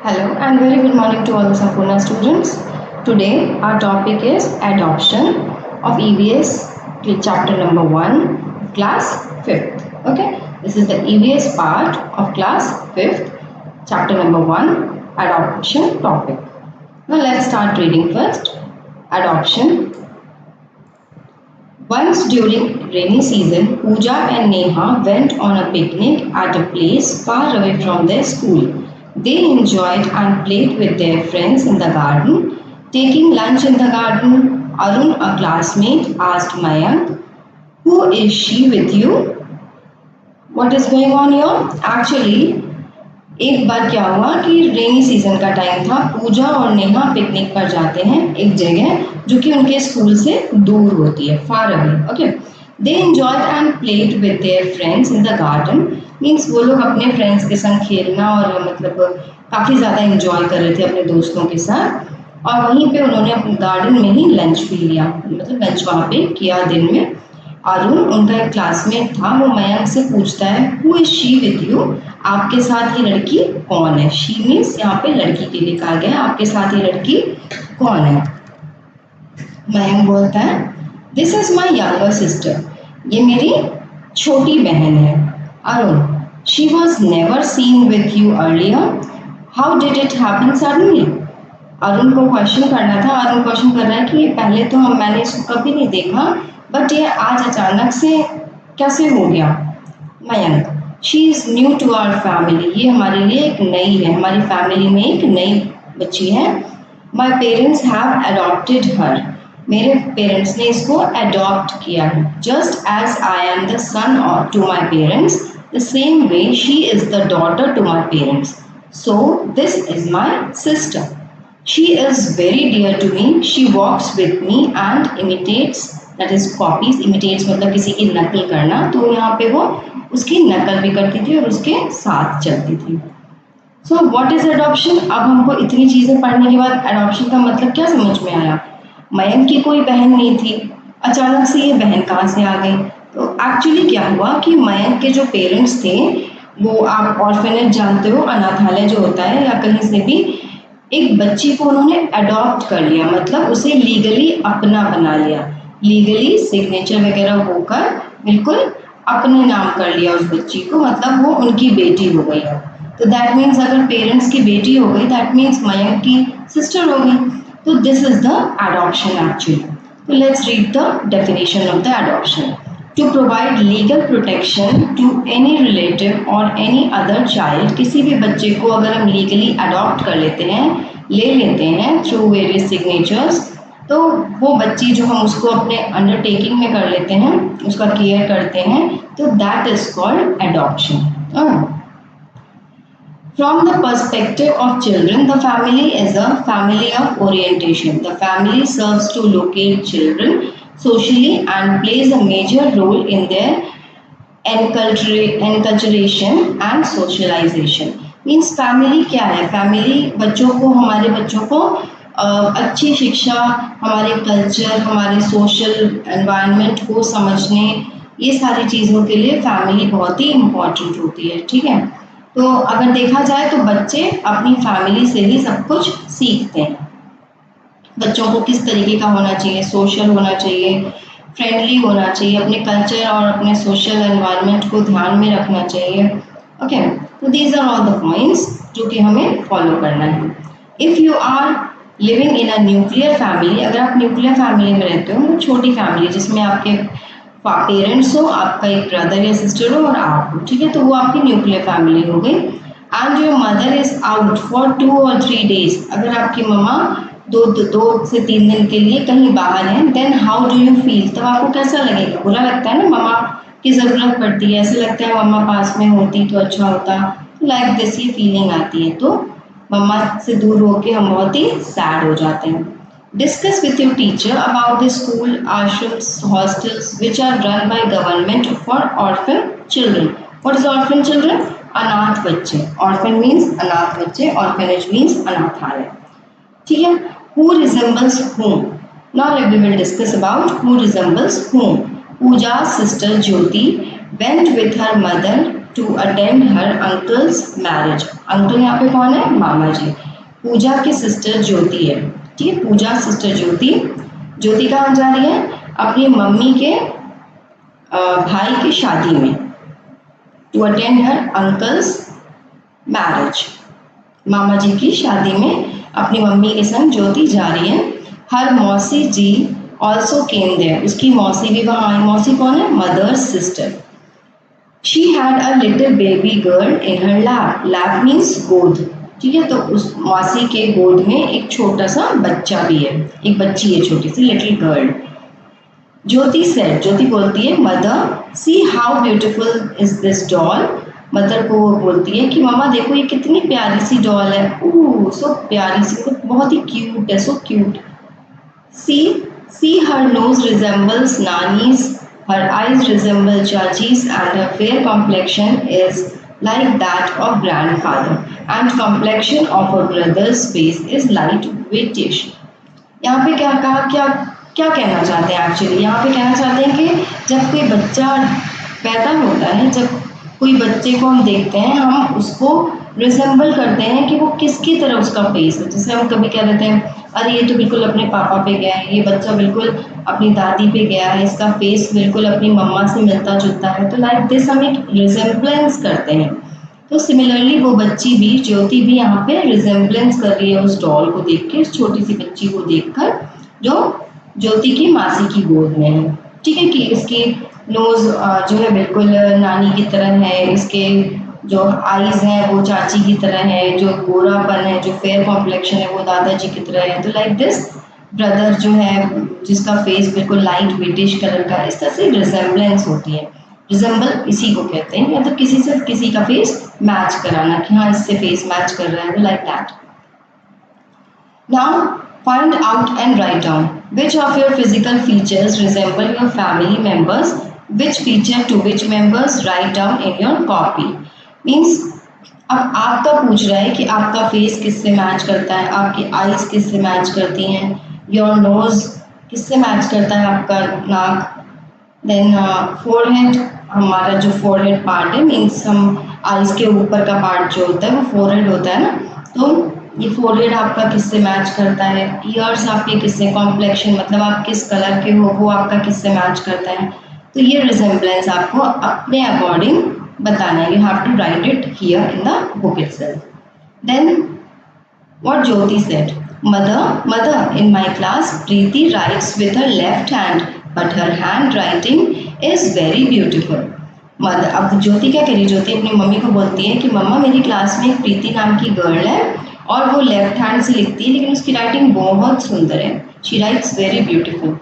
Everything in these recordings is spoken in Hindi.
Hello and very good morning to all the Sampurna students. Today our topic is adoption of EVS chapter number 1 class 5th. Okay, this is the EVS part of class 5th chapter number 1 adoption topic. Now let's start reading first. Adoption. Once during rainy season, Pooja and Neha went on a picnic at a place far away from their school. They enjoyed and played with their friends in the garden. Taking lunch in the garden, Arun, a classmate, asked Mayank, "Who is she with you?" What is going on here? Actually, एक बार क्या हुआ कि रेनी सीजन का टाइम था। पूजा और नेहा पिकनिक पर जाते हैं एक जगह जो कि उनके स्कूल से दूर होती है, far away. Okay, they enjoyed and played with their friends in the garden. Means वो लोग अपने फ्रेंड्स के संग खेलना और मतलब काफ़ी ज़्यादा एंजॉय कर रहे थे अपने दोस्तों के साथ। और वहीं पे उन्होंने अपने गार्डन में ही लंच भी लिया, मतलब लंच वहाँ पे किया दिन में। अरुण, उनका एक क्लासमेट था, वो मयंक से पूछता है, who is she with you? आपके साथ ये लड़की कौन है? शी मीन्स यहाँ पे लड़की के लिए कहा गया, आपके साथ ये लड़की कौन है? मयंक बोलता है, this is my younger sister, ये मेरी छोटी बहन है। Arun, she was never seen with you earlier, how did it happen suddenly? Arun को क्वेश्चन करना था। अरुण क्वेश्चन कर रहा है कि पहले तो मैंने इसको कभी नहीं देखा, बट ये आज अचानक से कैसे हो गया? Mayank, she is new to our family, ये हमारे लिए एक नई है, हमारी फैमिली में एक नई बच्ची है। My parents have adopted her, मेरे पेरेंट्स ने इसको अडॉप्ट किया है। Just as I am the son और to my parents, the same way she is the daughter to my parents, so this is my sister. She is very dear to me. She walks with me and imitates, that is copies. Imitates मतलब किसी की नकल करना, तो यहाँ पे वो उसकी नकल भी करती थी और उसके साथ चलती थी। So what is adoption? अब हमको इतनी चीज़ें पढ़ने के बाद adoption का मतलब क्या समझ में आया? मयंक की कोई बहन नहीं थी, अचानक से ये बहन कहाँ से आ गई? तो एक्चुअली क्या हुआ कि मयंक के जो पेरेंट्स थे, वो आप ऑर्फेनेज जानते हो, अनाथालय जो होता है या कहीं से भी, एक बच्ची को उन्होंने अडॉप्ट कर लिया, मतलब उसे लीगली अपना बना लिया। लीगली सिग्नेचर वगैरह होकर बिल्कुल अपने नाम कर लिया उस बच्ची को, मतलब वो उनकी बेटी हो गई है। तो दैट मीन्स अगर पेरेंट्स की बेटी हो गई, दैट मीन्स मयंक की सिस्टर हो गई। तो this is the adoption actually. तो let's read the definition of the adoption. To provide legal protection to any relative और एनी अदर चाइल्ड, किसी भी बच्चे को अगर हम लीगली अडॉप्ट कर लेते हैं, ले लेते हैं थ्रू वेरियस सिग्नेचर्स, तो वो बच्ची जो हम उसको अपने अंडरटेकिंग में कर लेते हैं, उसका केयर करते हैं, तो that is called adoption. From the perspective of children, the family is a family of orientation. The family serves to locate children socially and plays a major role in their enculturation and socialization. Means family क्या है? Family बच्चों को, हमारे बच्चों को अच्छी शिक्षा, हमारे कल्चर, हमारे सोशल एनवायरनमेंट को समझने, ये सारी चीज़ों के लिए फैमिली बहुत ही इम्पोर्टेंट होती है। ठीक है, तो अगर देखा जाए तो बच्चे अपनी फैमिली से ही सब कुछ सीखते हैं। बच्चों को किस तरीके का होना चाहिए, सोशल होना चाहिए, फ्रेंडली होना चाहिए, अपने कल्चर और अपने सोशल एनवायरनमेंट को ध्यान में रखना चाहिए। ओके, तो these are all the points जो कि हमें फॉलो करना है। If you are living in a nuclear family, अगर आप न्यूक्लियर फैमिली में रहते हो, मतलब छोटी फैमिली जिसमें आपके पेरेंट्स हो, आपका एक ब्रदर या सिस्टर हो और आप हो, ठीक है, तो वो आपकी न्यूक्लियर फैमिली हो गई। And your mother is out for 2 or 3 days, अगर आपकी मम्मा दो से 3 दिन के लिए कहीं बाहर हैं, then how do you feel? तब आपको कैसा लगेगा? बुरा लगता है ना, मम्मा की ज़रूरत पड़ती है, ऐसे लगता है मम्मा पास में होती तो अच्छा होता, लाइक दिस ये फीलिंग आती है। तो मम्मा से दूर होके हम बहुत ही सैड हो जाते हैं। Discuss with your teacher about the school, ashrams, hostels which are run by government for orphan children. What is orphan children? अनाथ बच्चे। Orphan means अनाथ बच्चे, orphanage means अनाथालय। ठीक है, who resembles whom? Now we will discuss about who resembles whom. Pooja's sister Jyoti went with her mother to attend her uncle's marriage. Uncle यहाँ पे कौन है? मामा जी। पूजा की सिस्टर ज्योति है, ठीक है, पूजा सिस्टर ज्योति। ज्योति कहाँ जा रही है? अपनी मम्मी के भाई की शादी में। To attend her uncle's marriage, मामा जी की शादी में अपनी मम्मी के संग ज्योति जा रही है। हर मौसी जी ऑल्सो केम देयर, उसकी मौसी भी वहाँ आई। मौसी कौन है? Mother's sister. She had a little baby girl in her lap, lap means गोद, ठीक है, तो उस मौसी के गोद में एक छोटा सा बच्चा भी है, एक बच्ची है छोटी सी, लिटिल गर्ल। ज्योति सेड, ज्योति बोलती है, mother see how beautiful is this doll. Mother को वो बोलती है कि मामा देखो ये कितनी प्यारी सी डॉल है। ओह सो प्यारी सी, तो बहुत ही क्यूट है, so cute. See her nose resembles nani's, her eyes resemble Chachi's, and her fair complexion is like that of grandfather, and complexion of her brother's face is light whitish. यहाँ पे क्या कहा, क्या क्या कहना चाहते हैं एक्चुअली? यहाँ पे कहना चाहते हैं कि जब कोई बच्चा पैदा होता है, जब कोई बच्चे को हम देखते हैं, हम उसको रिजेंबल करते हैं कि वो किसकी तरह उसका फेस है। जैसे हम कभी कह देते हैं, अरे ये तो बिल्कुल अपने पापा पे गया है, ये बच्चा बिल्कुल अपनी दादी पे गया है, इसका फेस बिल्कुल अपनी मम्मा से मिलता जुलता है। तो लाइक दिस हम एक रिजेंबलेंस करते हैं। तो सिमिलरली वो बच्ची भी, ज्योति भी यहाँ पे रिजेंबलेंस कर रही है उस डॉल को देख के, उस छोटी सी बच्ची को देखकर जो ज्योति की मासी की गोद में है, ठीक है, कि इसकी नोज जो है बिल्कुल नानी की तरह है, इसके जो आईज हैं वो चाची की तरह है, जो गोरापन है, जो फेयर कॉम्प्लेक्शन है वो दादाजी की तरह है। तो लाइक दिस ब्रदर जो है जिसका फेस बिल्कुल लाइट विटिश कलर का, इस तरह से रिजेंबलेंस होती है। रिजेंबल इसी को कहते हैं, या तो किसी से किसी का फेस मैच कराना कि हाँ इससे फेस मैच कर रहा है, तो like that. Now find out and write down which of your physical features resemble your family members, which feature to which members, write down in your copy. Means अब आपका पूछ रहा है कि आपका फेस किससे मैच करता है, आपकी आईज किससे मैच करती हैं, योर नोज किससे मैच करता है, आपका नाक, देन फोरहेड, हमारा जो फोरहेड पार्ट है, मीन्स हम आईज के ऊपर का पार्ट जो होता है वो फोरहेड होता है ना, तो ये फोरहेड आपका किससे मैच करता है। ईयर्स आपके किससे, कॉम्प्लेक्शन मतलब आप किस कलर के हो वो आपका किससे मैच करता है। तो ये रिजेंबलेंस आपको अपने अकॉर्डिंग बताना है। You have to write it here in the book itself. Then what Jyoti said, mother in my class Preeti writes with her left hand but her handwriting is very beautiful. Mother, अब ज्योति क्या करी, ज्योति अपनी मम्मी को बोलती है कि मम्मा मेरी क्लास में एक प्रीति नाम की गर्ल है और वो लेफ्ट हैंड से लिखती है लेकिन उसकी राइटिंग बहुत सुंदर है। She writes very beautiful.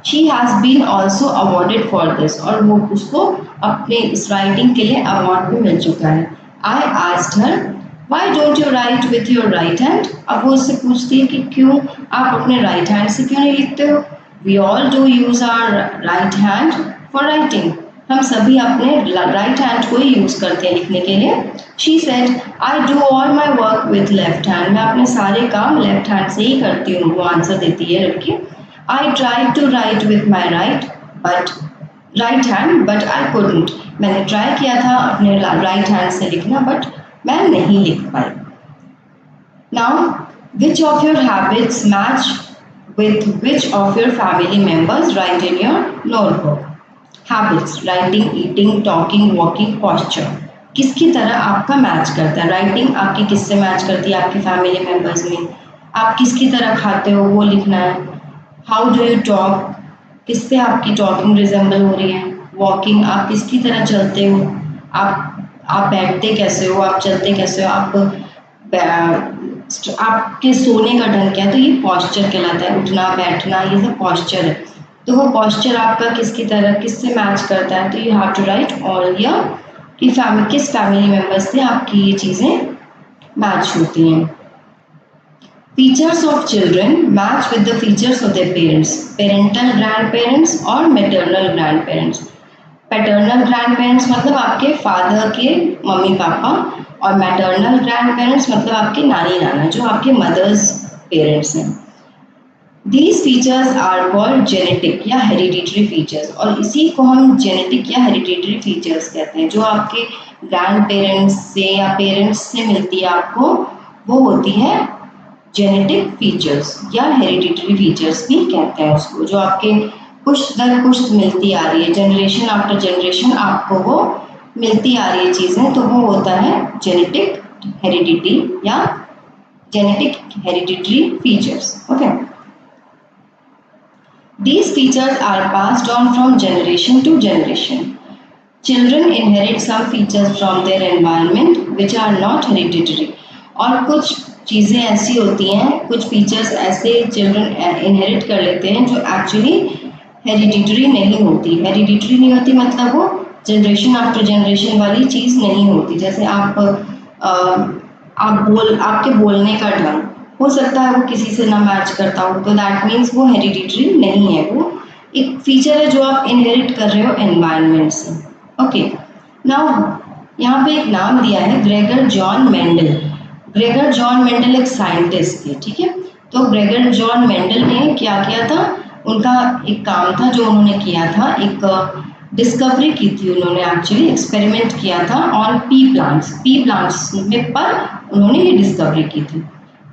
She has been also awarded for this, और वो उसको अपने इस राइटिंग के लिए अवार्ड भी मिल चुका है। I asked her why don't you right with your right hand. अब वो उससे पूछती है कि क्यों आप अपने राइट हैंड से क्यों नहीं लिखते हो। We all do use our right hand for writing, हम सभी अपने राइट हैंड को ही यूज करते हैं लिखने के लिए। She said I do all my work with left hand, मैं अपने सारे काम लेफ्ट हैंड से ही करती हूँ, वो आंसर देती है लड़की। I try to write with my right hand but I couldn't, मैंने ट्राई किया था अपने राइट हैंड से लिखना बट मैं नहीं लिख पाई। Now which of your habits match with which of your family members, write in your notebook. Habits, writing, eating, talking, walking, posture. किसकी तरह आपका मैच करता है, राइटिंग आपकी किससे मैच करती है आपकी फैमिली मेंबर्स में, आप किसकी तरह खाते हो वो लिखना है। हाउ डू यू टॉक, किससे आपकी टॉकिंग रिजेंबल हो रही है। वॉकिंग, आप किसकी तरह चलते हो, आप बैठते कैसे हो, आप चलते कैसे हो, आपके सोने का ढंग क्या है, तो ये पॉस्चर कहलाता है, उठना बैठना ये सब पॉस्चर है। तो वो पॉस्चर आपका किसकी तरह किससे मैच करता है, तो you have to write all year कि किस फैमिली मेंबर्स से आपकी ये चीज़ें मैच होती हैं। Features of children match with the features of their parents, parental grand parents और maternal grand parents. Paternal grand parents मतलब आपके फादर के मम्मी पापा, और मैटरनल ग्रैंड पेरेंट्स मतलब आपके नानी नाना जो आपके मदर्स पेरेंट्स हैं। These features are called genetic या hereditary features, और इसी को हम जेनेटिक या हेरिडिटरी फीचर्स कहते हैं। जो आपके ग्रैंड पेरेंट्स से या पेरेंट्स से मिलती है आपको, वो होती है जेनेटिक फीचर्स या हेरिडिटरी फीचर्स भी कहते हैं उसको, जो आपके पुश्त दर पुश्त मिलती आ रही है, जनरेशन आफ्टर जनरेशन आपको वो मिलती आ रही है चीज़ें, तो वो होता है जेनेटिक हेरिडिटी या genetic hereditary features. Okay. These features are passed on from generation to generation. Children inherit some features from their environment which are not hereditary. और कुछ चीज़ें ऐसी होती हैं, कुछ फीचर्स ऐसे चिल्ड्रन इनहेरिट कर लेते हैं जो एक्चुअली हेरिडिटरी नहीं होती। हेरिडिटरी नहीं होती मतलब वो जनरेशन आफ्टर जनरेशन वाली चीज़ नहीं होती। जैसे आपके बोलने का ढंग हो सकता है वो किसी से ना मैच करता हो, तो दैट मीन्स वो हेरिडिटरी नहीं है, वो एक फीचर है जो आप इनहेरिट कर रहे हो एनवायरनमेंट से। ओके, नाउ यहाँ पे एक नाम दिया है Gregor John Mendel. Gregor John Mendel एक साइंटिस्ट थे, ठीक है। तो ग्रेगर जॉन मेंडल ने क्या किया था, उनका एक काम था जो उन्होंने किया था, एक डिस्कवरी की थी उन्होंने, एक्चुअली एक्सपेरिमेंट किया था ऑन पी प्लांट्स में पर उन्होंने ये डिस्कवरी की थी।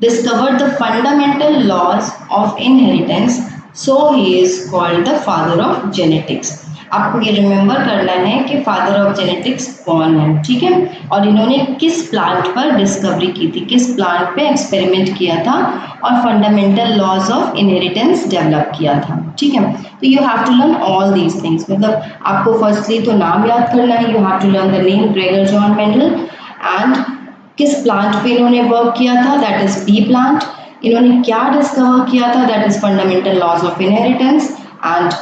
Discovered the fundamental laws of inheritance, so he is called the father of genetics. आपको ये रिमेंबर करना है कि फादर ऑफ जेनेटिक्स कौन है, ठीक है। और इन्होंने किस प्लांट पर डिस्कवरी की थी, किस प्लांट पे एक्सपेरिमेंट किया था और fundamental laws of inheritance develop किया था, ठीक है। तो you have to learn all these things, मतलब आपको फर्स्टली तो नाम याद करना है, you have to learn the name Gregor John Mendel and किस प्लांट पे इन्होंने वर्क किया था, दैट इज पी प्लांट। इन्होंने क्या डिस्कवर किया था, that is fundamental laws of inheritance, and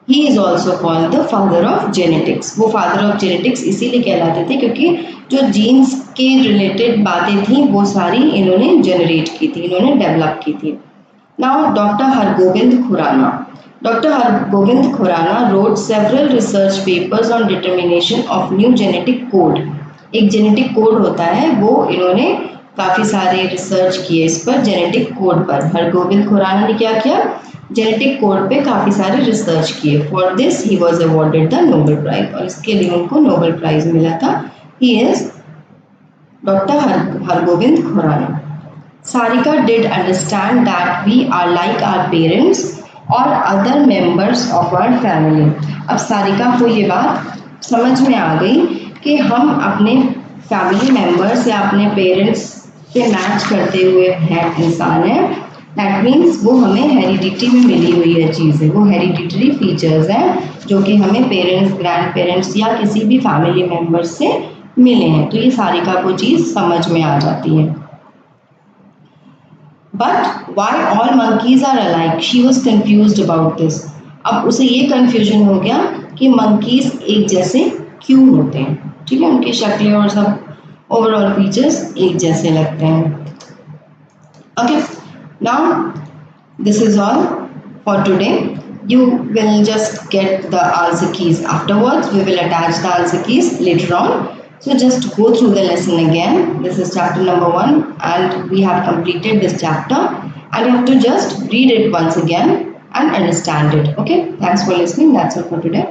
he is also called the father of genetics. वो फादर ऑफ जेनेटिक्स इसीलिए कहलाते थे क्योंकि जो जीन्स के रिलेटेड बातें थी वो सारी इन्होंने जनरेट की थी, इन्होंने डेवलप की थी। Now doctor Hargobind Khurana. Doctor Hargobind Khurana wrote several research papers on determination of new genetic code। एक जेनेटिक कोड होता है, वो इन्होंने काफ़ी सारे रिसर्च किए इस पर, जेनेटिक कोड पर। हरगोविंद खुराना ने क्या किया, जेनेटिक कोड पे काफ़ी सारे रिसर्च किए। For this he was awarded the Nobel prize, और इसके लिए उनको नोबेल प्राइज मिला था। He is doctor Hargobind Khurana. Sarika did understand that we are like our parents or other members of our family। अब सारिका को ये बात समझ में आ गई कि हम अपने फैमिली मेंबर्स या अपने पेरेंट्स से मैच करते हुए हैं इंसान हैं, दैट मीन्स वो हमें हेरिडिटी में मिली हुई है चीज़ें, वो हेरिडिटरी फीचर्स हैं जो कि हमें पेरेंट्स, ग्रैंड पेरेंट्स या किसी भी फैमिली मेंबर्स से मिले हैं। तो ये सारिका को चीज़ समझ में आ जाती है। But why all monkeys are alike? She was confused about this। अब उसे ये कंफ्यूजन हो गया कि monkeys एक जैसे क्यों होते हैं, ठीक है, उनकी शक्लें और सब ओवरऑल फीचर्स एक जैसे लगते हैं। Okay, now this is all for today। You will just get the answer keys afterwards। We will attach the answer keys later on। So just go through the lesson again। This is chapter number 1 and we have completed this chapter, and you have to just read it once again and understand it। Okay, thanks for listening। That's all for today।